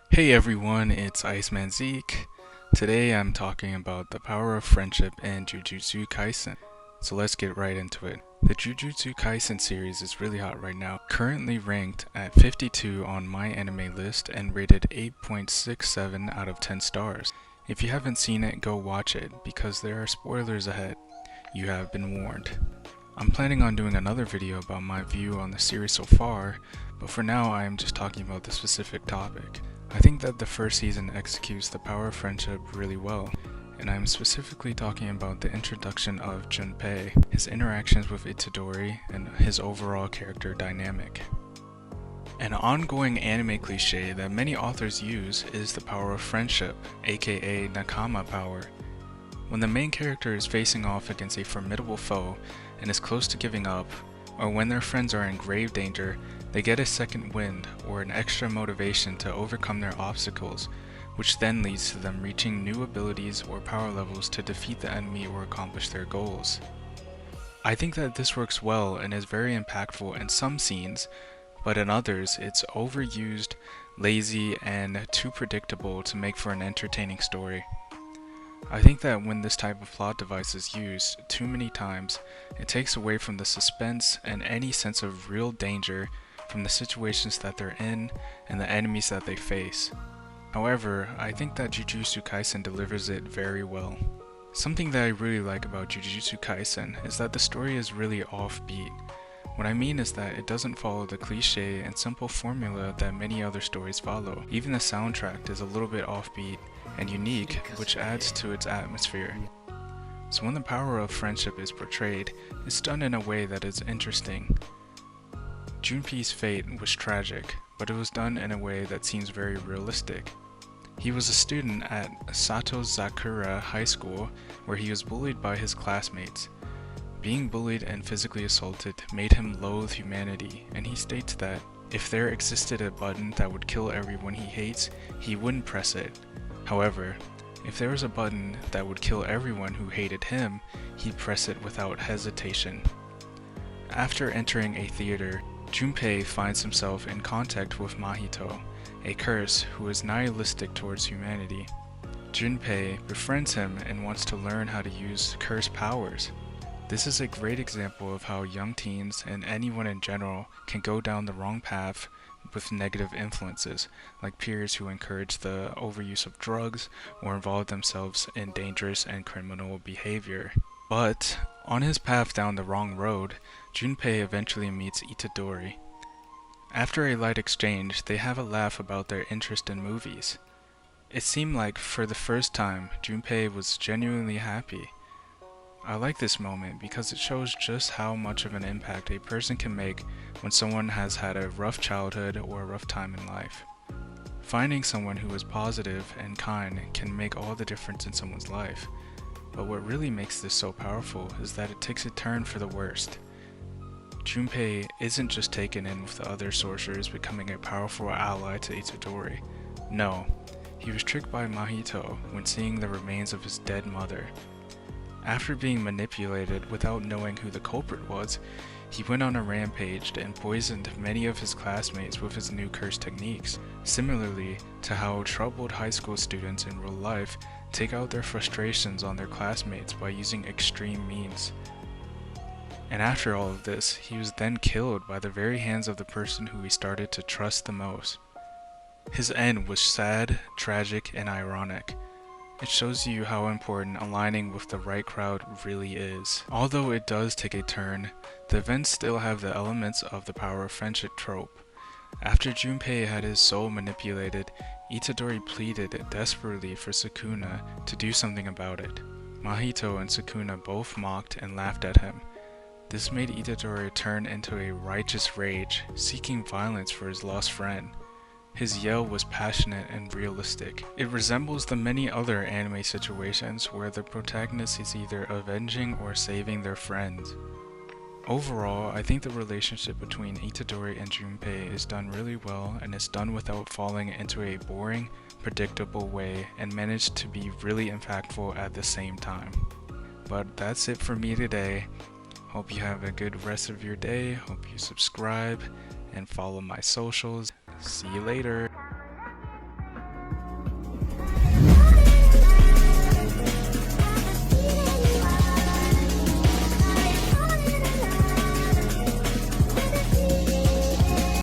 Hey everyone, it's Iceman Zeke. Today I'm talking about the power of friendship in Jujutsu Kaisen. So let's get right into it. The Jujutsu Kaisen series is really hot right now, currently ranked at 52 on my anime list and rated 8.67 out of 10 stars. If you haven't seen it, go watch it because there are spoilers ahead. You have been warned. I'm planning on doing another video about my view on the series so far, but for now I am just talking about the specific topic. I think that the first season executes the power of friendship really well, and I'm specifically talking about the introduction of Junpei, his interactions with Itadori, and his overall character dynamic. An ongoing anime cliche that many authors use is the power of friendship, aka Nakama power. When the main character is facing off against a formidable foe and is close to giving up, or when their friends are in grave danger, they get a second wind or an extra motivation to overcome their obstacles, which then leads to them reaching new abilities or power levels to defeat the enemy or accomplish their goals. I think that this works well and is very impactful in some scenes, but in others it's overused, lazy, and too predictable to make for an entertaining story. I think that when this type of plot device is used too many times, it takes away from the suspense and any sense of real danger from the situations that they're in and the enemies that they face. However, I think that Jujutsu Kaisen delivers it very well. Something that I really like about Jujutsu Kaisen is that the story is really offbeat. What I mean is that it doesn't follow the cliche and simple formula that many other stories follow. Even the soundtrack is a little bit offbeat and unique, which adds to its atmosphere. So when the power of friendship is portrayed, it's done in a way that is interesting. Junpei's fate was tragic, but it was done in a way that seems very realistic. He was a student at Satozakura High School where he was bullied by his classmates. Being bullied and physically assaulted made him loathe humanity, and he states that if there existed a button that would kill everyone he hates, he wouldn't press it. However, if there was a button that would kill everyone who hated him, he'd press it without hesitation. After entering a theater, Junpei finds himself in contact with Mahito, a curse who is nihilistic towards humanity. Junpei befriends him and wants to learn how to use curse powers. This is a great example of how young teens and anyone in general can go down the wrong path with negative influences, like peers who encourage the overuse of drugs or involve themselves in dangerous and criminal behavior. But on his path down the wrong road, Junpei eventually meets Itadori. After a light exchange, they have a laugh about their interest in movies. It seemed like, for the first time, Junpei was genuinely happy. I like this moment because it shows just how much of an impact a person can make when someone has had a rough childhood or a rough time in life. Finding someone who is positive and kind can make all the difference in someone's life. But what really makes this so powerful is that it takes a turn for the worst. Junpei isn't just taken in with the other sorcerers becoming a powerful ally to Itadori. No, he was tricked by Mahito when seeing the remains of his dead mother. After being manipulated without knowing who the culprit was, he went on a rampage and poisoned many of his classmates with his new curse techniques, similarly to how troubled high school students in real life take out their frustrations on their classmates by using extreme means. And after all of this, he was then killed by the very hands of the person who he started to trust the most. His end was sad, tragic, and ironic. It shows you how important aligning with the right crowd really is. Although it does take a turn, the events still have the elements of the power of friendship trope. After Junpei had his soul manipulated, Itadori pleaded desperately for Sukuna to do something about it. Mahito and Sukuna both mocked and laughed at him. This made Itadori turn into a righteous rage, seeking violence for his lost friend. His yell was passionate and realistic. It resembles the many other anime situations where the protagonist is either avenging or saving their friends. Overall, I think the relationship between Itadori and Junpei is done really well and is done without falling into a boring, predictable way and managed to be really impactful at the same time. But that's it for me today. Hope you have a good rest of your day. Hope you subscribe and follow my socials. See you later.